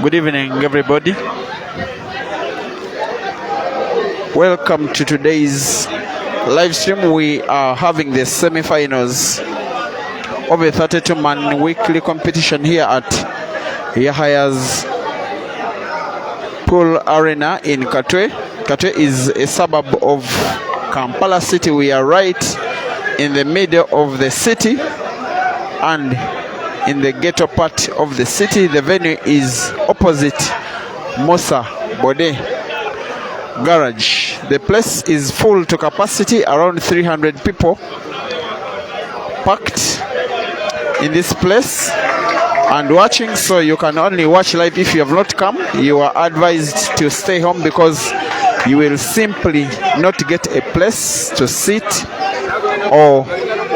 Good evening, everybody. Welcome to today's live stream. We are having the semi-finals of a 32-man weekly competition here at YAHAYA'S Pool Arena in Katwe. Katwe is a suburb of Kampala City. We are right in the middle of the city and in the ghetto part of the city. The venue is opposite Musa Bode Garage. The place is full to capacity, around 300 people packed in this place and watching. So you can only watch live. If you have not come, you are advised to stay home because you will simply not get a place to sit or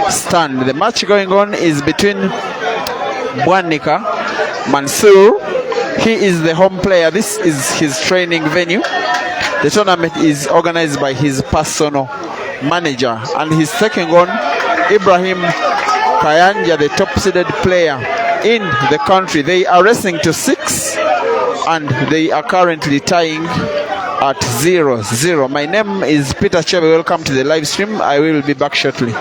stand. The match going on is between Bwanika, Mansoor. He is the home player. This is his training venue. The tournament is organized by his personal manager, and he's taking on Ibrahim Kayanja, the top-seeded player in the country. They are racing to 6 and they are currently tying at 0-0. My name is Peter Chebe. Welcome to the live stream. I will be back shortly.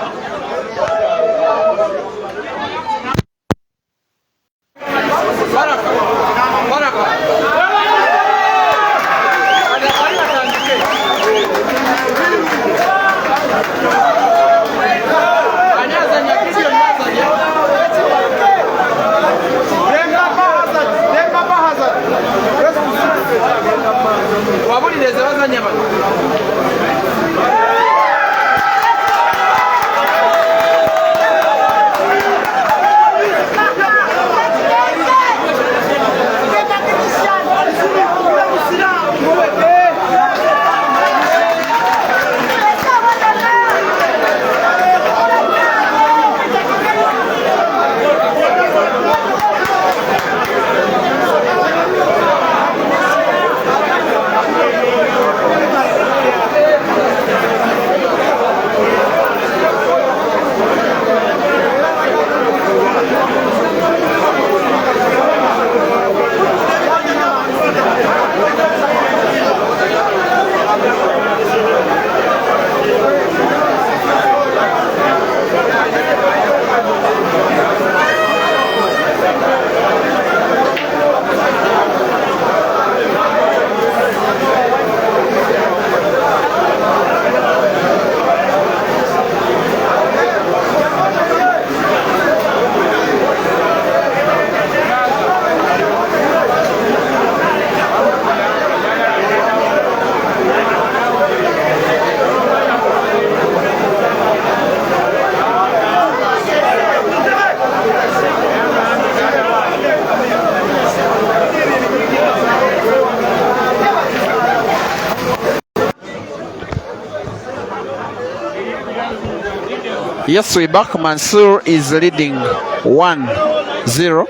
Yes, we back. Mansoor is leading 1-0.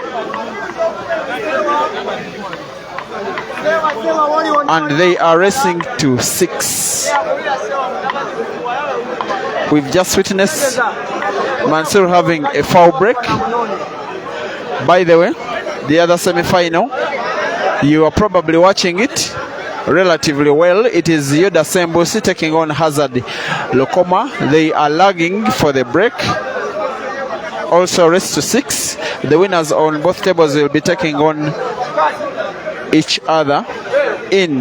And they are racing to 6. We've just witnessed Mansoor having a foul break. By the way, the other semi-final, you are probably watching it relatively well. It is Yoda Sembusi taking on Hazard Lokoma. They are lagging for the break. Also race to 6. The winners on both tables will be taking on each other in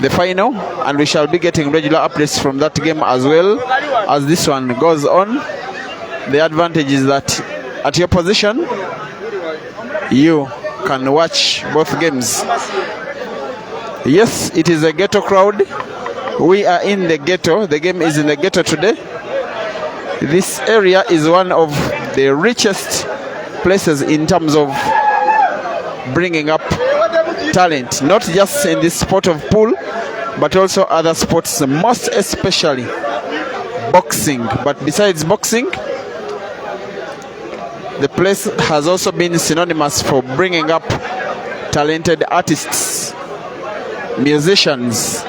the final, and we shall be getting regular updates from that game as well as this one goes on. The advantage is that at your position you can watch both games. Yes, it is a ghetto crowd. We are in the ghetto. The game is in the ghetto today. This area is one of the richest places in terms of bringing up talent, not just in this sport of pool, but also other sports, most especially boxing. But besides boxing, The place has also been synonymous for bringing up talented artists, musicians.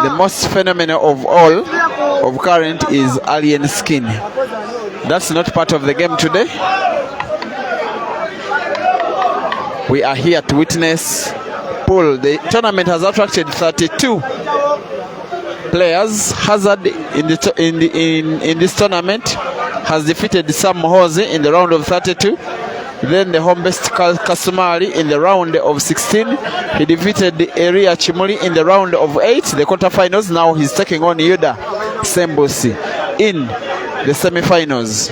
The most phenomenal of all of current is Alien Skin. That's not part of the game today. We are here to witness pool. The tournament has attracted 32 players. Hazard in this tournament has defeated Sam Mohozi in the round of 32. Then the home-based Kasumari in the round of 16. He defeated Eria Chimuli in the round of 8, the quarterfinals. Now he's taking on Yuda Sembosi in the semi-finals.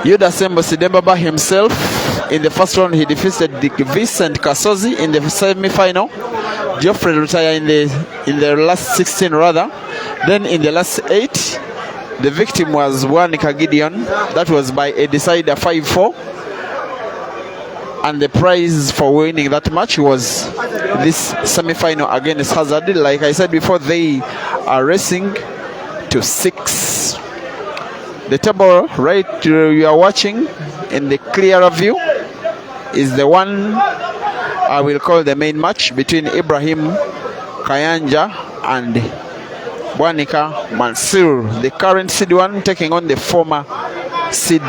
Yuda Sembosi Dembaba himself, in the first round he defeated Vincent Kasozi in the semi-final. Geoffrey Rutaya in the last 16 rather. Then in the last 8, the victim was Bwanika Gideon. That was by a decider 5-4. And the prize for winning that match was this semi-final against Hazard. Like I said before, they are racing to 6. The table right you are watching in the clearer view is the one I will call the main match between Ibrahim Kayanja and Bwanika Mansoor, the current seed 1 taking on the former seed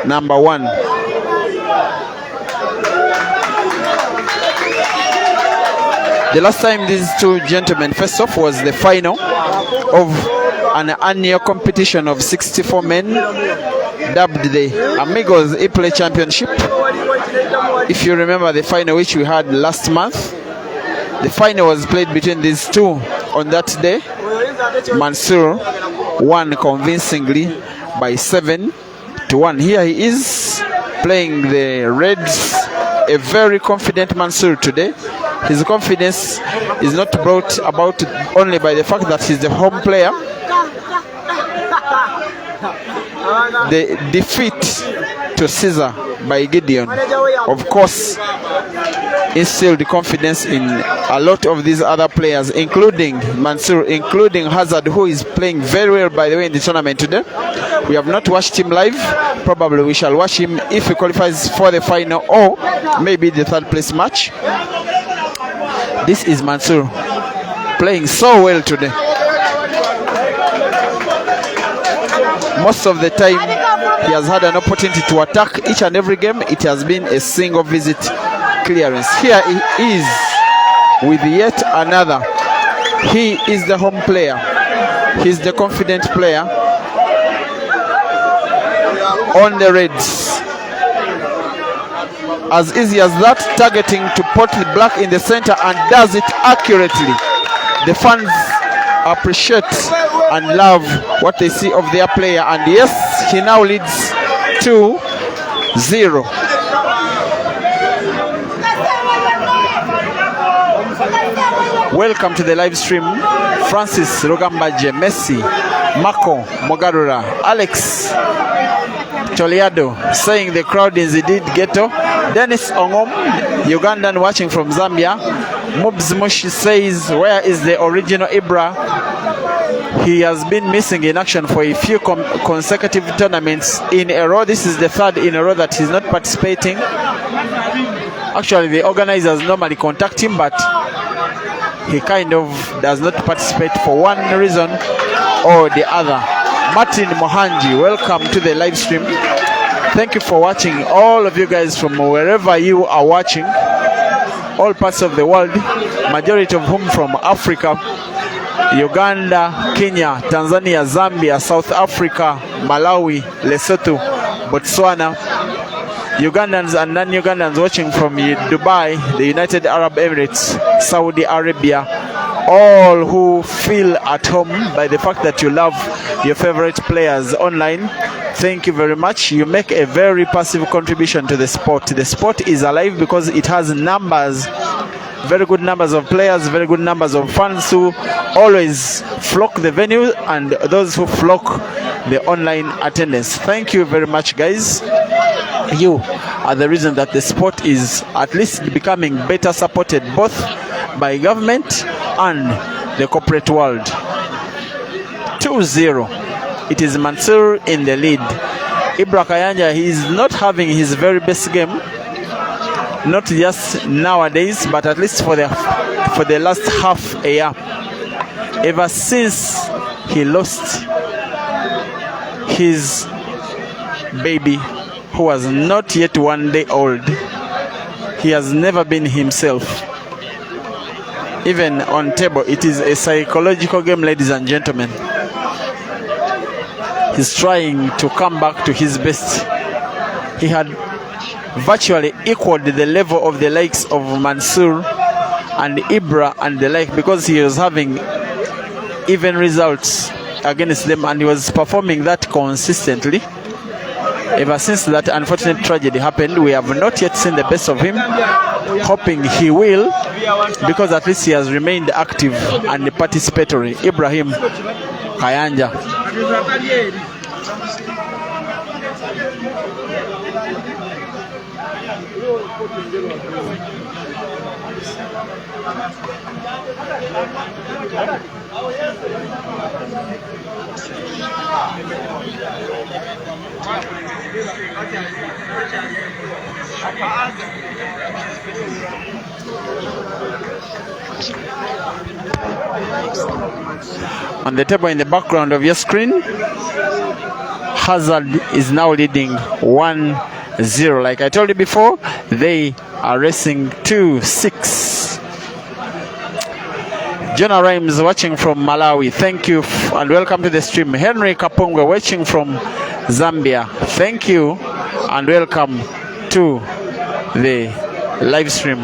number 1. The last time these two gentlemen faced off was the final of an annual competition of 64 men dubbed the Amigos E-Play Championship. If you remember the final which we had last month, the final was played between these two on that day. Mansoor won convincingly by 7-1. Here he is playing the Reds, a very confident Mansoor today. His confidence is not brought about only by the fact that he's the home player. The defeat to Caesar by Gideon, of course, instilled confidence in a lot of these other players, including Mansoor, including Hazard, who is playing very well, by the way, in the tournament today. We have not watched him live. Probably we shall watch him if he qualifies for the final or maybe the third place match. This is Mansoor playing so well today. Most of the time he has had an opportunity to attack each and every game. It has been a single visit clearance. Here he is with yet another. He is the home player. He's the confident player on the Reds. As easy as that, targeting to Portly Black in the center and does it accurately. The fans appreciate and love what they see of their player, and yes, he now leads 2-0. Welcome to the live stream. Francis Rogambaje, Messi, Mako Mogarura, Alex Toliado saying the crowd is indeed ghetto. Dennis Ongom, Ugandan watching from Zambia. Mubs Mushi says, where is the original Ibra? He has been missing in action for a few consecutive tournaments in a row. This is the third in a row that he's not participating. Actually, the organizers normally contact him, but he kind of does not participate for one reason or the other. Martin Mohanji, welcome to the live stream. Thank you for watching, all of you guys from wherever you are watching, all parts of the world, majority of whom from Africa, Uganda, Kenya, Tanzania, Zambia, South Africa, Malawi, Lesotho, Botswana, Ugandans and non-Ugandans watching from Dubai, the United Arab Emirates, Saudi Arabia, all who feel at home by the fact that you love your favorite players online. Thank you very much. You make a very passive contribution to the sport. The sport is alive because it has numbers, very good numbers of players, very good numbers of fans who always flock the venue and those who flock the online attendance. Thank you very much, guys. You are the reason that the sport is at least becoming better supported both by government and the corporate world. 2-0. It is Mansoor in the lead. Ibra Kayanja, he is not having his very best game, not just nowadays, but at least for the last half a year. Ever since he lost his baby, who was not yet 1 day old, he has never been himself. Even on table, it is a psychological game, ladies and gentlemen. He's trying to come back to his best. He had virtually equaled the level of the likes of Mansoor and Ibra and the like, because he was having even results against them and he was performing that consistently. Ever since that unfortunate tragedy happened, we have not yet seen the best of him. Hoping he will, because at least he has remained active and participatory. Ibrahim Kayanja. On the table in the background of your screen, Hazard is now leading 1-0. Like I told you before, they are racing 2-6. Jonah Rhymes watching from Malawi, thank you and welcome to the stream. Henry Kapungwe watching from Zambia, thank you and welcome to the live stream.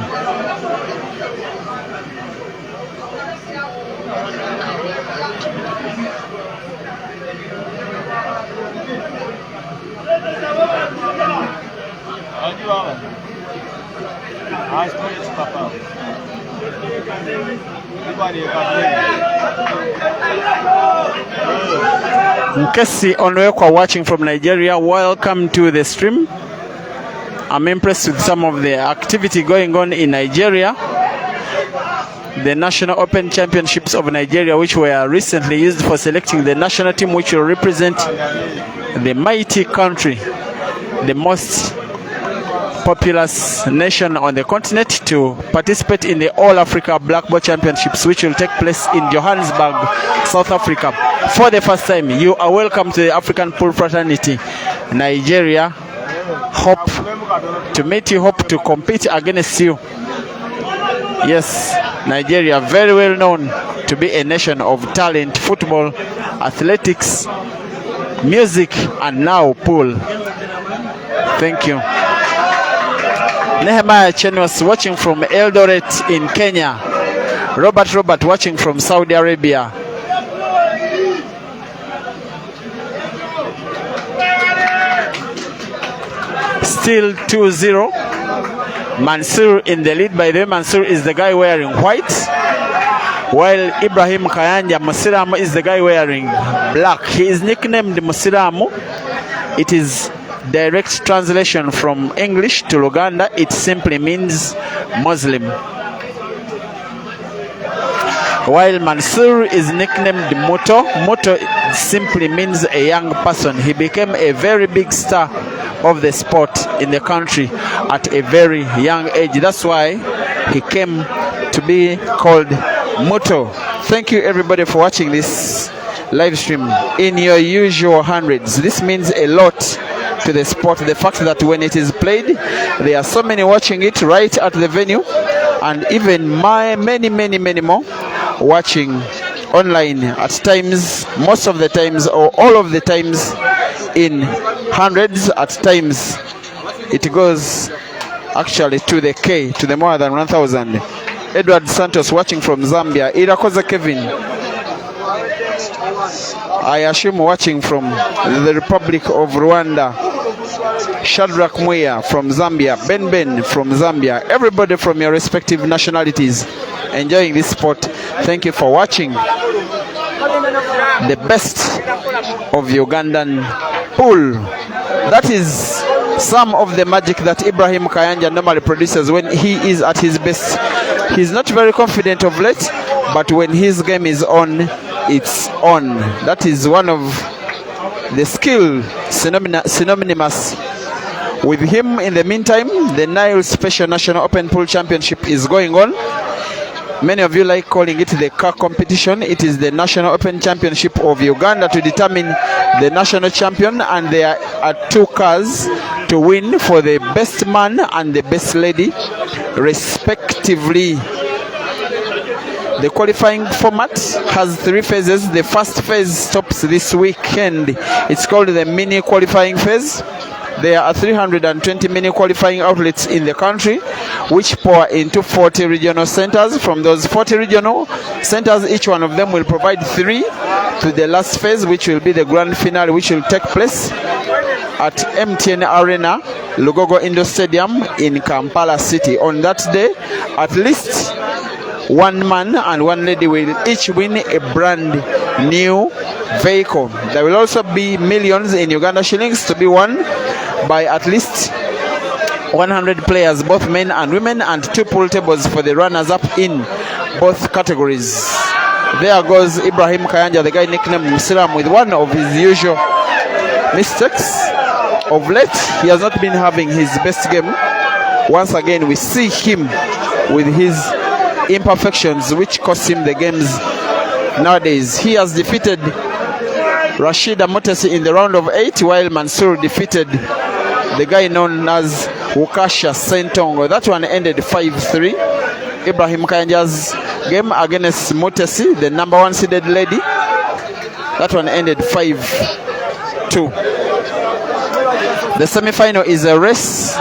Nkesi Onwekwa watching from Nigeria, welcome to the stream. I'm impressed with some of the activity going on in Nigeria. The National Open Championships of Nigeria, which were recently used for selecting the national team which will represent the mighty country, the most populous nation on the continent, to participate in the All Africa Black Ball Championships, which will take place in Johannesburg, South Africa. For the first time, you are welcome to the African Pool Fraternity. Nigeria, hope to meet you, hope to compete against you. Yes, Nigeria, very well known to be a nation of talent, football, athletics, music, and now pool. Thank you. Nehemiah Chen was watching from Eldoret in Kenya. Robert watching from Saudi Arabia. Still 2-0. Mansoor in the lead. By the way, Mansoor is the guy wearing white, while Ibrahim Kayanja Musiramu is the guy wearing black. He is nicknamed Musiramu. It is direct translation from English to Luganda. It simply means Muslim. While Mansoor is nicknamed Moto. Moto simply means a young person. He became a very big star of the sport in the country at a very young age. That's why he came to be called Moto. Thank you everybody for watching this live stream in your usual hundreds. This means a lot to the sport. The fact that when it is played, there are so many watching it right at the venue, and even many more watching online at times, most of the times or all of the times, in hundreds. At times it goes actually to the K, to the more than 1,000. Edward Santos watching from Zambia. Irakoza Kevin, I assume watching from the Republic of Rwanda. Shadrach Muya from Zambia. Ben from Zambia. Everybody from your respective nationalities enjoying this sport. Thank you for watching the best of Ugandan pool. That is some of the magic that Ibrahim Kayanja normally produces when he is at his best. He's not very confident of late, but when his game is on, it's on. That is one of the skill synonymous with him. In the meantime, the Nile Special National Open Pool Championship is going on. Many of you like calling it the car competition. It is the National Open Championship of Uganda to determine the national champion, and there are 2 cars to win for the best man and the best lady, respectively. The qualifying format has 3 phases. The first phase stops this weekend. It's called the mini qualifying phase. There are 320 mini qualifying outlets in the country, which pour into 40 regional centers. From those 40 regional centers, each one of them will provide 3 to the last phase, which will be the grand finale, which will take place at MTN Arena, Lugogo Indoor Stadium in Kampala City. On that day, at least 1 man and 1 lady will each win a brand new vehicle. There will also be millions in Uganda shillings to be won by at least 100 players, both men and women, and 2 pool tables for the runners-up in both categories. There goes Ibrahim Kayanja, the guy nicknamed Muslim, with one of his usual mistakes. Of late, he has not been having his best game. Once again, we see him with his imperfections, which cost him the games nowadays. He has defeated Rashida Motesi in the round of 8, while Mansoor defeated the guy known as Wukasha Sentongo. That one ended 5-3. Ibrahim Kayanja's game against Motesi, the number 1 seeded lady, that one ended 5-2. The semi-final is a race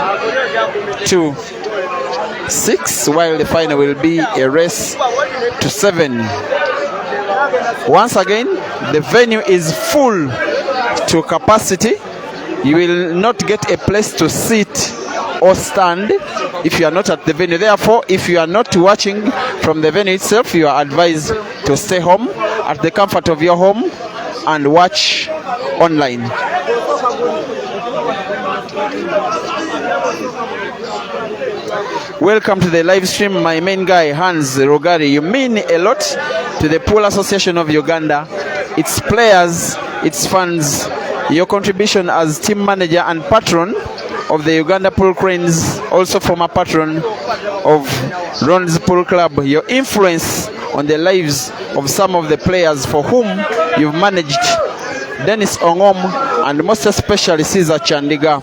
to 6, while the final will be a race to 7. Once again, the venue is full to capacity. You will not get a place to sit or stand if you are not at the venue. Therefore, if you are not watching from the venue itself, you are advised to stay home at the comfort of your home and watch online. Welcome to the live stream, my main guy, Hans Rogari. You mean a lot to the Pool Association of Uganda, its players, its fans. Your contribution as team manager and patron of the Uganda Pool Cranes, also former patron of Ron's Pool Club. Your influence on the lives of some of the players for whom you've managed, Dennis Ongom and most especially Caesar Chandiga,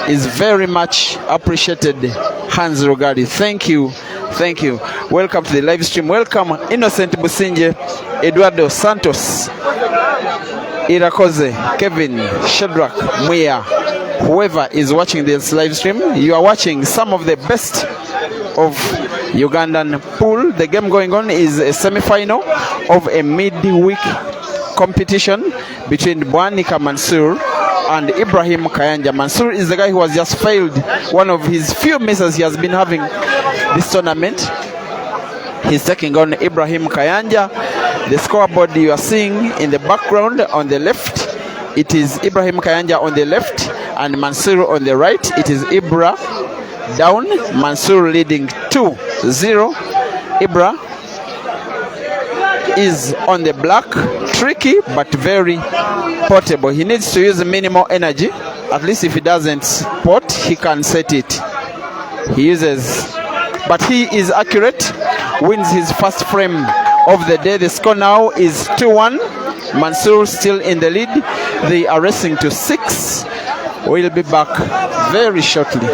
is very much appreciated. Hans Rogadi, thank you. Thank you. Welcome to the live stream. Welcome Innocent Businje, Eduardo Santos, Irakoze, Kevin, Shadrach, Muya, whoever is watching this live stream. You are watching some of the best of Ugandan pool. The game going on is a semi-final of a midweek competition between Bwanika Mansoor and Ibrahim Kayanja. Mansoor is the guy who has just failed one of his few misses he has been having this tournament. He's taking on Ibrahim Kayanja. The scoreboard you are seeing in the background on the left, it is Ibrahim Kayanja on the left and Mansoor on the right. It is Ibra down, Mansoor leading 2-0. Ibra is on the black, tricky but very portable. He needs to use minimal energy. At least if he doesn't spot, he can set it. He uses, but he is accurate, wins his first frame of the day. The score now is 2-1. Mansoor still in the lead. They are racing to 6. We'll be back very shortly.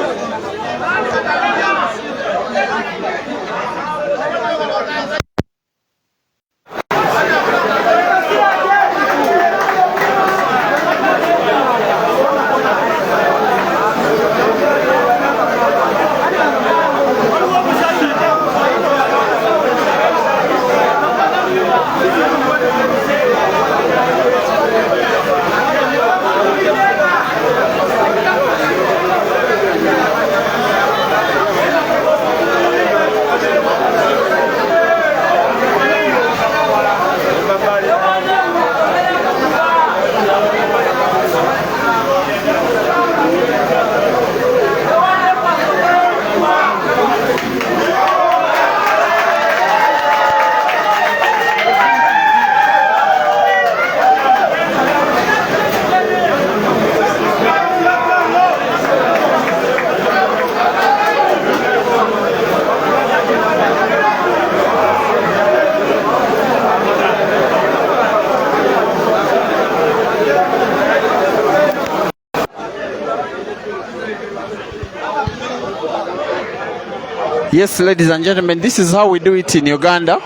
Yes, ladies and gentlemen, this is how we do it in Uganda.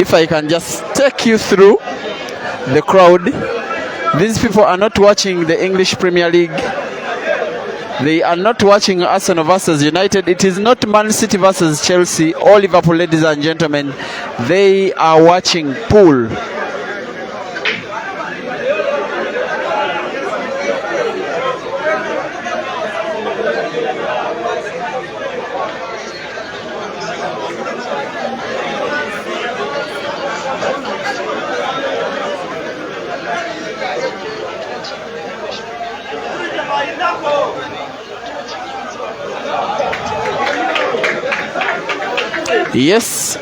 If I can just take you through the crowd. These people are not watching the English Premier League. They are not watching Arsenal versus United. It is not Man City versus Chelsea or Liverpool, ladies and gentlemen. They are watching pool. Yes,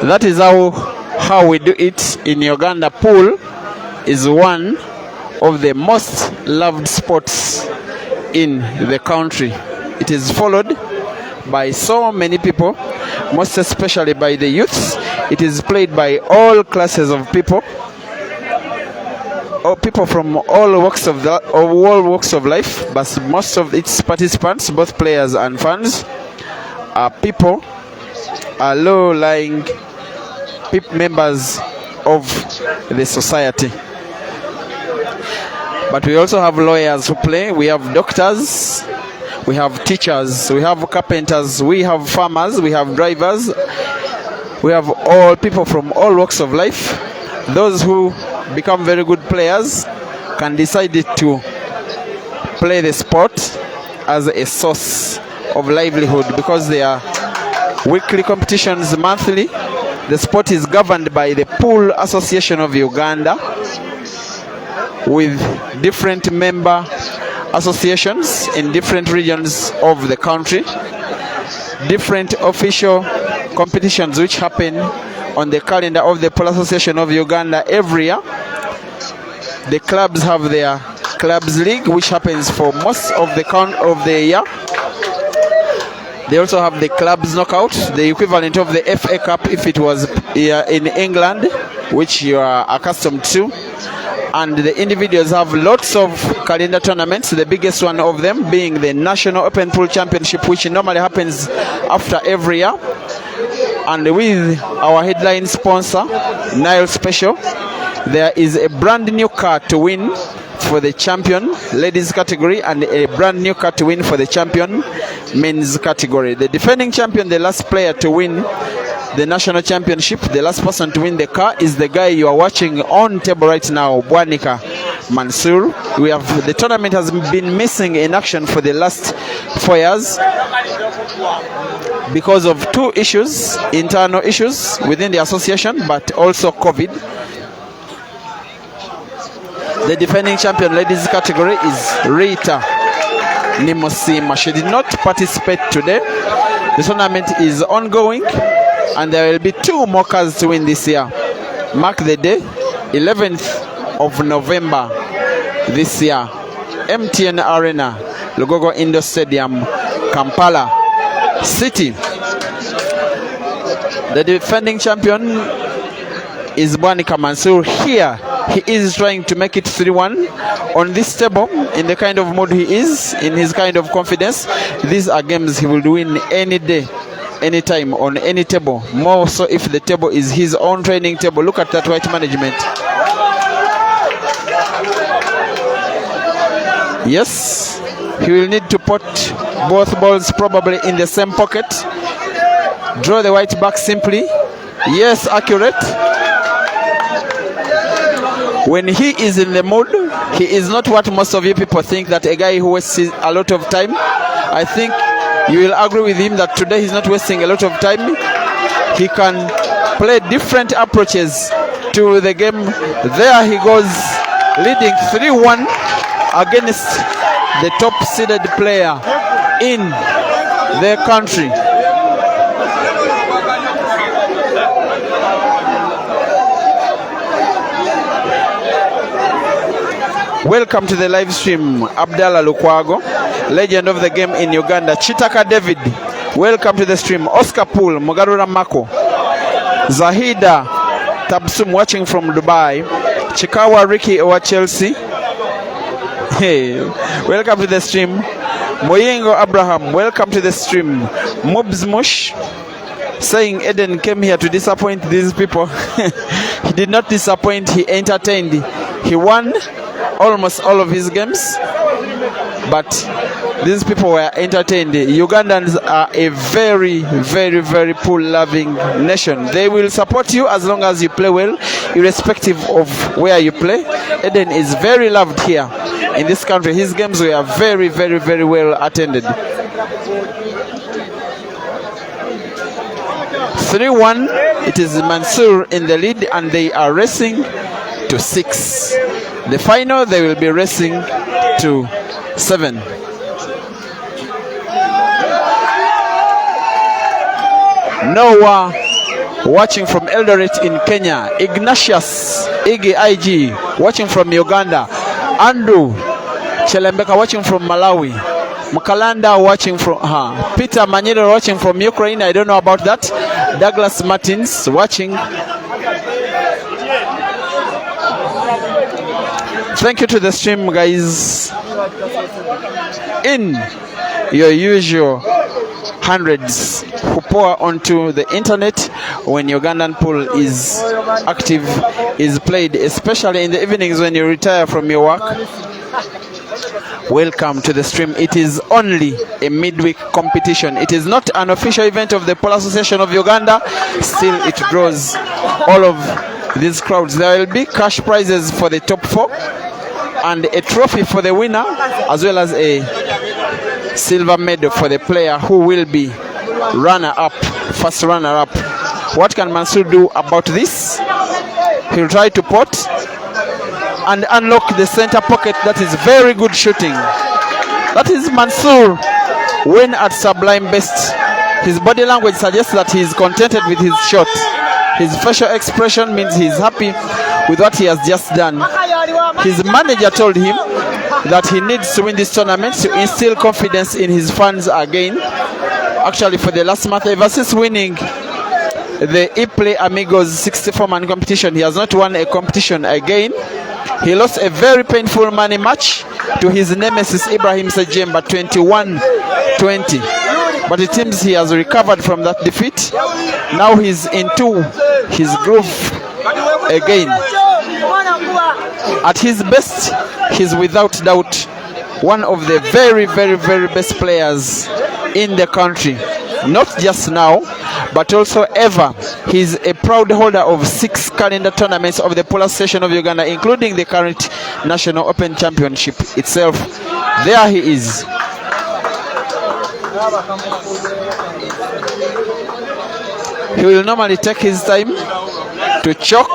that is how we do it in Uganda. Pool is one of the most loved sports in the country. It is followed by so many people, most especially by the youths. It is played by all classes of people, or people from all walks of life, but most of its participants, both players and fans, are people, are low-lying members of the society. But we also have lawyers who play, we have doctors, we have teachers, we have carpenters, we have farmers, we have drivers, we have all people from all walks of life. Those who become very good players can decide to play the sport as a source of livelihood, because they are weekly competitions, monthly. The sport is governed by the Pool Association of Uganda, with different member associations in different regions of the country, different official competitions which happen on the calendar of the Pool Association of Uganda every year. The clubs have their clubs league, which happens for most of the year. They also have the clubs knockout, the equivalent of the FA Cup if it was in England, which you are accustomed to. And the individuals have lots of calendar tournaments, the biggest one of them being the National Open Pool Championship, which normally happens after every year. And with our headline sponsor, Nile Special, there is a brand new car to win for the champion ladies category and a brand new car to win for the champion men's category. The defending champion, the last player to win the national championship, the last person to win the car, is the guy you are watching on table right now, Bwanika, Mansoor. The tournament has been missing in action for the last 4 years because of two issues, internal issues within the association, but also COVID. The defending champion ladies category is Rita Nimosima. She did not participate today. The tournament is ongoing and there will be 2 more cars to win this year. Mark the day, 11th of November this year. MTN Arena, Lugogo Indoor Stadium, Kampala City. The defending champion is Bwanika Mansoor. Here he is trying to make it 3-1 on this table. In the kind of mood he is, in his kind of confidence, these are games he will win any day, anytime, on any table. More so if the table is his own training table. Look at that white management. Yes, he will need to put both balls probably in the same pocket. Draw the white back simply. Yes, accurate. When he is in the mood, he is not what most of you people think, that a guy who wastes a lot of time. I think you will agree with him that today he's not wasting a lot of time. He can play different approaches to the game. There he goes, leading 3-1 against the top-seeded player in the country. Welcome to the live stream, Abdallah Lukwago, legend of the game in Uganda. Chitaka David, welcome to the stream. Oscar Pool, Mugarura Mako, Zahida Tabsum watching from Dubai. Chikawa Ricky Owa Chelsea. Hey, welcome to the stream. Moyingo Abraham, welcome to the stream. Mobs Mush saying Eden came here to disappoint these people. He did not disappoint, he entertained. He won almost all of his games, but these people were entertained. Ugandans are a very, very, very pool-loving nation. They will support you as long as you play well, irrespective of where you play. Eden is very loved here in this country. His games were very, very, very well attended. 3-1, it is Mansoor in the lead, and they are racing to 6. The final, they will be racing to 7. Noah watching from Eldoret in Kenya. Ignatius Igi IG watching from Uganda. Andrew Chelembeka watching from Malawi. Mkalanda watching from Peter Manilo watching from Ukraine. I don't know about that. Douglas Martins watching. Thank you to the stream, guys. In your usual hundreds who pour onto the internet when Ugandan pool is active, is played, especially in the evenings when you retire from your work. Welcome to the stream. It is only a midweek competition. It is not an official event of the Pole Association of Uganda. Still, it draws all of these crowds. There will be cash prizes for the top 4 and a trophy for the winner, as well as a silver medal for the player who will be runner-up, first runner-up. What can Mansoor do about this? He'll try to pot and unlock the center pocket. That is very good shooting. That is Mansoor when at sublime best. His body language suggests that he is contented with his shot. His facial expression means he is happy with what he has just done. His manager told him that he needs to win this tournament to instill confidence in his fans again. Actually, for the last month, ever since winning the E-Play Amigos 64-man competition, he has not won a competition again. He lost a very painful money match to his nemesis Ibrahim Sejemba 21-20. But it seems he has recovered from that defeat. Now he's into his groove again. At his best, he's without doubt one of the very, very, very best players in the country. Not just now, but also ever. He's a proud holder of 6 calendar tournaments of the Pole Association of Uganda, including the current National Open Championship itself. There he is. He will normally take his time to chalk,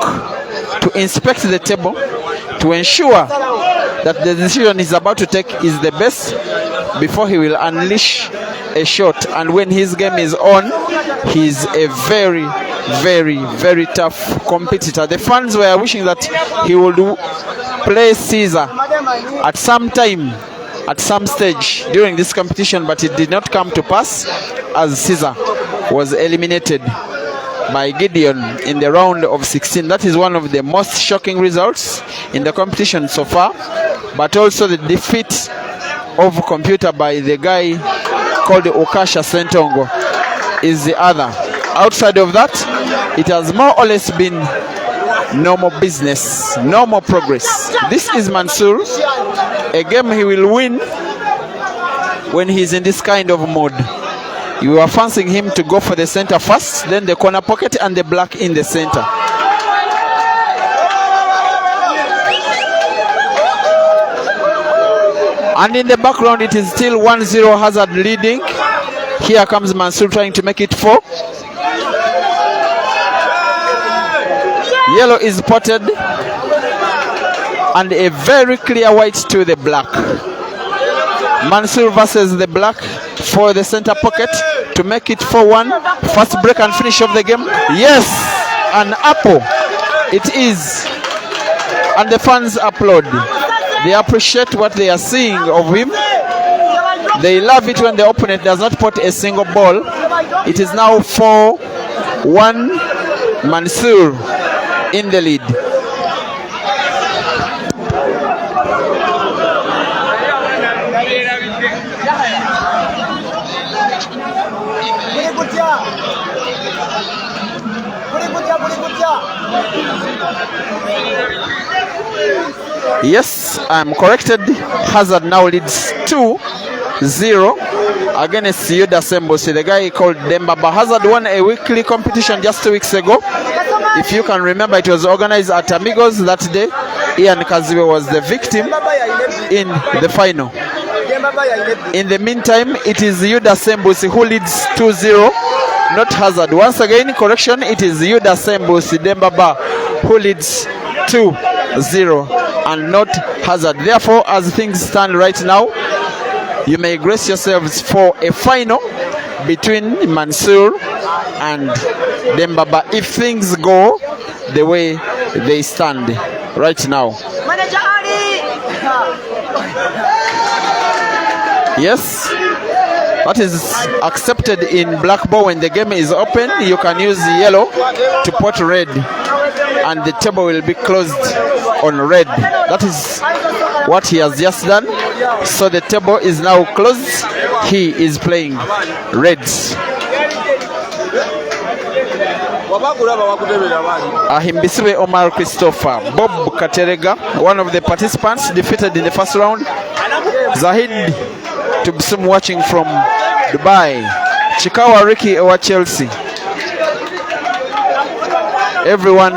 to inspect the table, to ensure that the decision he's about to take is the best before he will unleash a shot. And when his game is on, he's a very, very, very tough competitor. The fans were wishing that he would play Caesar at some time, at some stage during this competition, but it did not come to pass as Caesar was eliminated by Gideon in the round of 16. That is one of the most shocking results in the competition so far, but also the defeat of computer by the guy called Okasha Sentongo is the other. Outside of that, it has more or less been normal business, normal progress. This is Mansoor, a game he will win when he's in this kind of mood. You are fancying him to go for the center first, then the corner pocket and the black in the center. And in the background, it is still 1-0 Hazard leading. Here comes Mansoor trying to make it 4. Yellow is potted. And a very clear white to the black. Mansoor versus the black for the center pocket to make it 4-1. First break and finish of the game. Yes, an apple. It is. And the fans applaud. They appreciate what they are seeing of him. They love it when the opponent does not put a single ball. It is now 4-1 Mansoor in the lead. Yes, I'm corrected. Hazard now leads 2-0 against Yuda Sembusi. The guy called Dembaba. Hazard won a weekly competition just 2 weeks ago. If you can remember, it was organized at Amigos that day. Ian Kaziwe was the victim in the final. In the meantime, it is Yuda Sembusi who leads 2-0, not Hazard. Once again, correction, it is Yuda Sembusi Dembaba who leads 2-0 and not Hazard. Therefore, as things stand right now, you may brace yourselves for a final between Mansoor and Dembaba if things go the way they stand right now. Yes, that is accepted in black ball. When the game is open, you can use yellow to put red, and the table will be closed on red. That is what he has just done. So the table is now closed. He is playing reds. Ahimbisiwe Omar Christopher, Bob Katerega, one of the participants, defeated in the first round. Zahid Tubsum watching from Dubai. Chikawa Ricky Ewa Chelsea. Everyone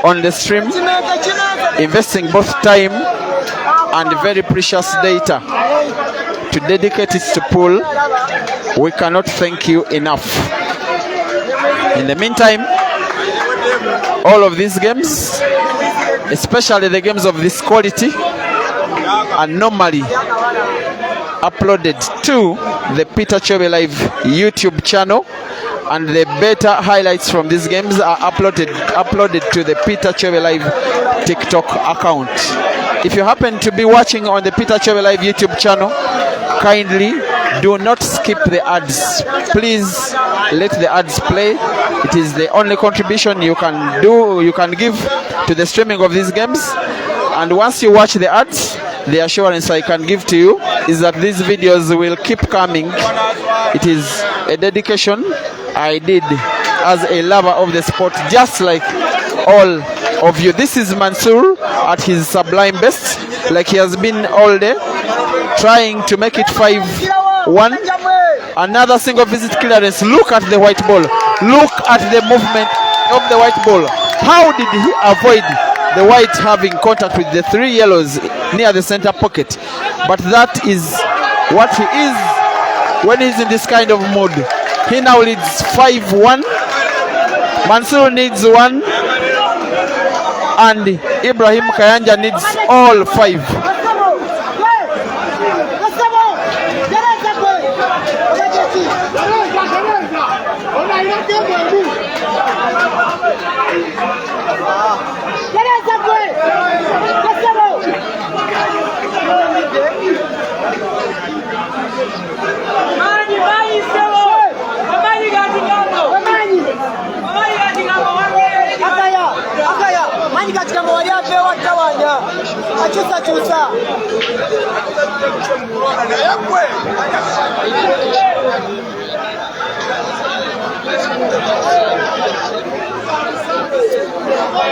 on the stream investing both time and very precious data to dedicate it to pool. We cannot thank you enough. In the meantime, all of these games, especially the games of this quality, are normally uploaded to the Peter Chebe Live YouTube channel, and the better highlights from these games are uploaded to the Peter Chebe Live TikTok account. If you happen to be watching on the Peter Chebe Live YouTube channel, kindly do not skip the ads. Please let the ads play. It is the only contribution you can give to the streaming of these games. And once you watch the ads, the assurance I can give to you is that these videos will keep coming. It is a dedication I did as a lover of the sport, just like all of you. This is Mansoor at his sublime best, like he has been all day, trying to make it 5-1. Another single visit clearance. Look at the white ball. Look at the movement of the white ball. How did he avoid the white having contact with the 3 yellows near the center pocket? But that is what he is when he's in this kind of mood. He now leads 5-1. Mansoor needs 1, and Ibrahim Kayanja needs all 5.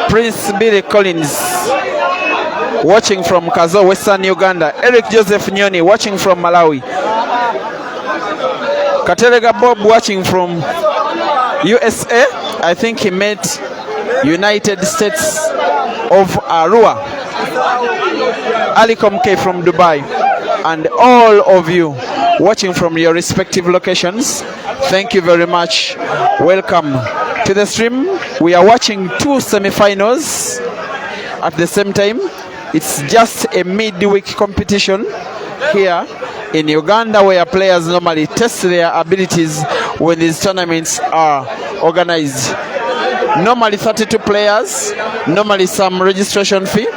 Prince Billy Collins watching from Kazo, Western Uganda. Eric Joseph Nyoni watching from Malawi. Katerega Bob watching from USA. I think he met United States of Arua. Ali Komke from Dubai. And all of you watching from your respective locations, thank you very much. Welcome to the stream. We are watching 2 semi-finals at the same time. It's just a midweek competition here in Uganda, where players normally test their abilities when these tournaments are organized. Normally 32 players, normally some registration fee.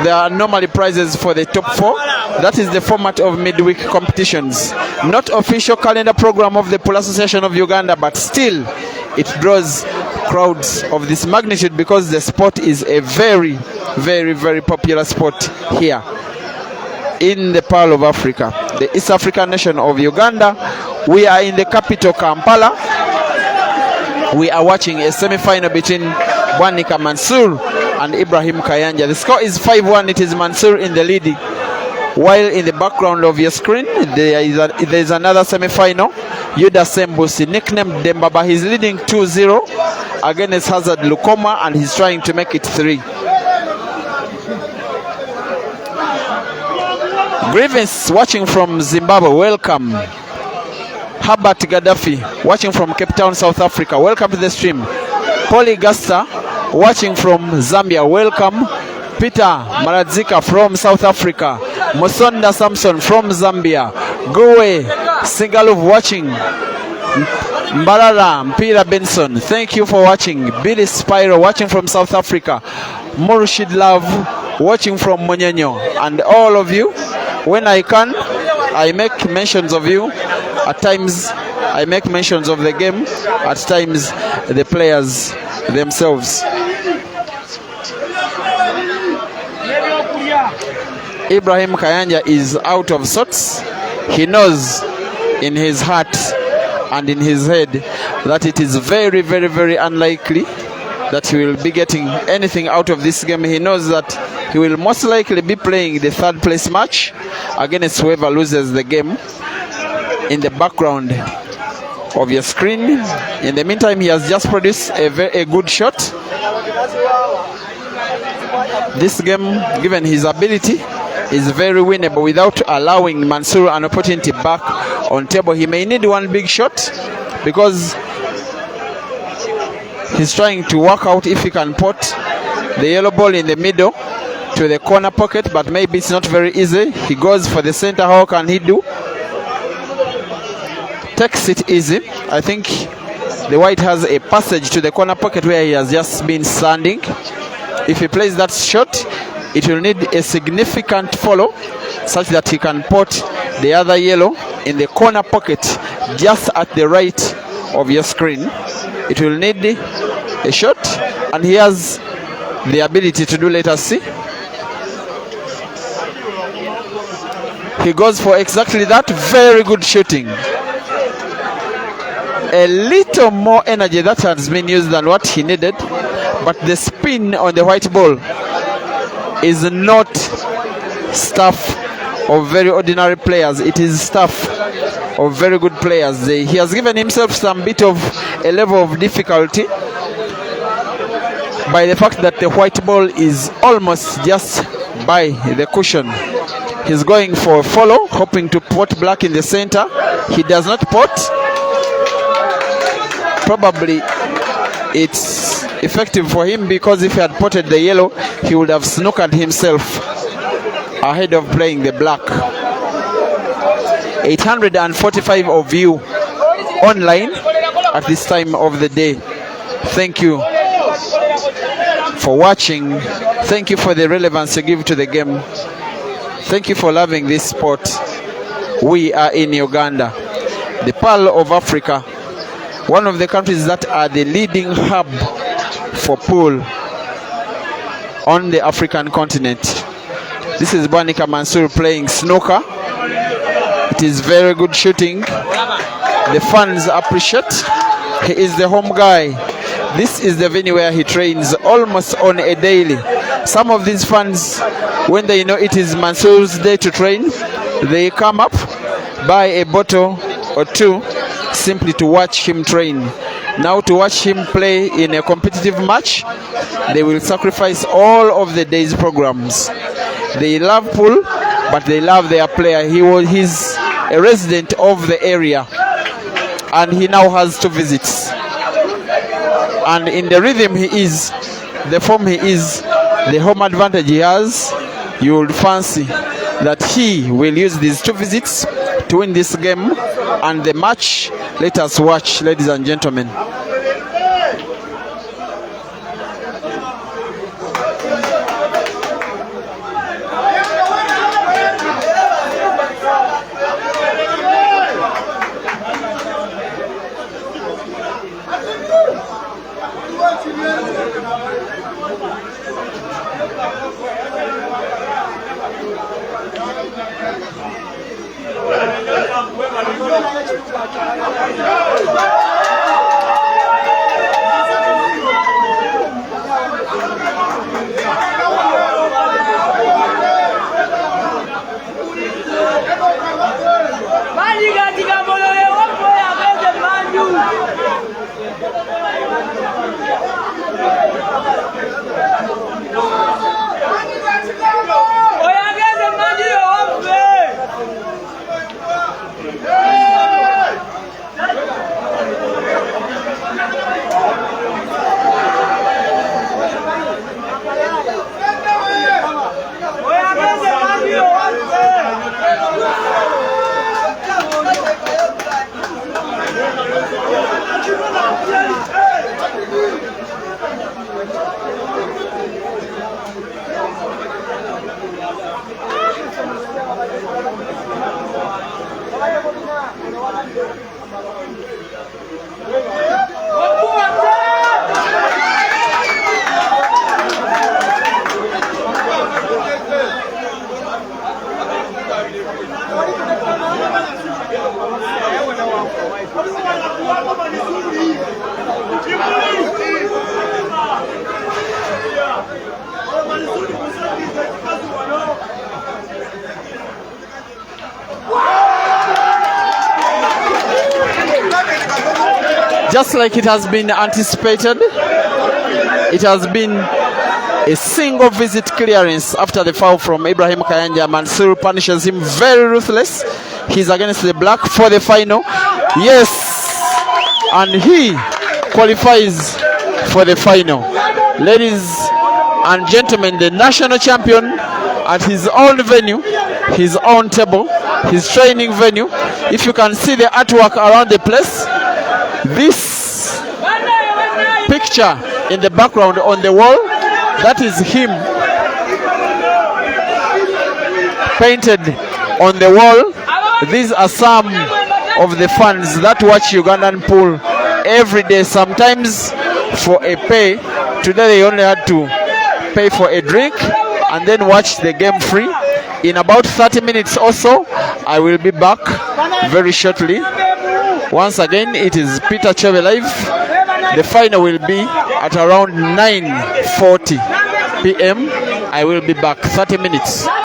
There are normally prizes for the top 4. That is the format of midweek competitions. Not official calendar program of the Pool Association of Uganda, but still it draws crowds of this magnitude because the sport is a very, very, very popular sport here in the Pearl of Africa, the East African nation of Uganda. We are in the capital, Kampala. We are watching a semi-final between Bwanika, Mansoor and Ibrahim Kayanja. The score is 5-1. It is Mansoor in the lead. While in the background of your screen, there is another semi-final. Yuda Sembusi, nicknamed Dembaba. He's leading 2-0 against Hazard Lukoma, and he's trying to make it 3. Grievance watching from Zimbabwe, welcome. Herbert Gaddafi watching from Cape Town, South Africa, welcome to the stream. Polly Gasta watching from Zambia, welcome. Peter Maradzika from South Africa. Musonda Samson from Zambia. Gowe Singalov watching. Mbarara Mpira Benson, thank you for watching. Billy Spyro watching from South Africa. Murshid Love watching from Monyenyo. And all of you, when I can, I make mentions of you. At times I make mentions of the game, at times the players themselves. Ibrahim Kayanja is out of sorts. He knows in his heart and in his head that it is very, very, very unlikely that he will be getting anything out of this game. He knows that he will most likely be playing the third place match against whoever loses the game. In the background of your screen, in the meantime, he has just produced a good shot. This game, given his ability, is very winnable without allowing Mansoor an opportunity back on table. He may need one big shot because he's trying to work out if he can put the yellow ball in the middle to the corner pocket, but maybe it's not very easy. He goes for the center. How can he do? Takes it easy. I think the white has a passage to the corner pocket where he has just been standing. If he plays that shot, it will need a significant follow such that he can put the other yellow in the corner pocket just at the right of your screen. It will need a shot, and he has the ability to do. Let us see. He goes for exactly that. Very good shooting. A little more energy that has been used than what he needed, but the spin on the white ball is not stuff of very ordinary players. It is stuff of very good players. He has given himself some bit of a level of difficulty by the fact that the white ball is almost just by the cushion. He's going for a follow, hoping to put black in the center. He does not put. Probably it's effective for him because if he had potted the yellow, he would have snookered himself ahead of playing the black. 845 of you online at this time of the day. Thank you for watching. Thank you for the relevance you give to the game. Thank you for loving this sport. We are in Uganda, the Pearl of Africa, one of the countries that are the leading hub for pool on the African continent. This is Bwanika Mansoor playing snooker. It is very good shooting. The fans appreciate. He is the home guy. This is the venue where he trains almost on a daily. Some of these fans, when they know it is Mansoor's day to train, they come up, buy a bottle or two simply to watch him train. Now to watch him play in a competitive match, they will sacrifice all of the day's programs. They love pool, but they love their player. He's a resident of the area, and he now has 2 visits. And in the rhythm he is, the form he is, the home advantage he has, you would fancy that he will use these 2 visits to win this game and the match. Let us watch, ladies and gentlemen. just like it has been anticipated, it has been a single visit clearance after the foul from Ibrahim Kayanja. Mansoor punishes him very ruthless. He's against the black for the final. Yes, and he qualifies for the final. Ladies and gentlemen, the national champion at his own venue, his own table, his training venue. If you can see the artwork around the place, this picture in the background on the wall, that is him painted on the wall. These are some of the fans that watch Ugandan pool every day, sometimes for a pay. Today they only had to pay for a drink and then watch the game free. In about 30 minutes or so, I will be back very shortly. Once again, it is Peter Chebe Live. The final will be at around 9:40 p.m. I will be back 30 minutes.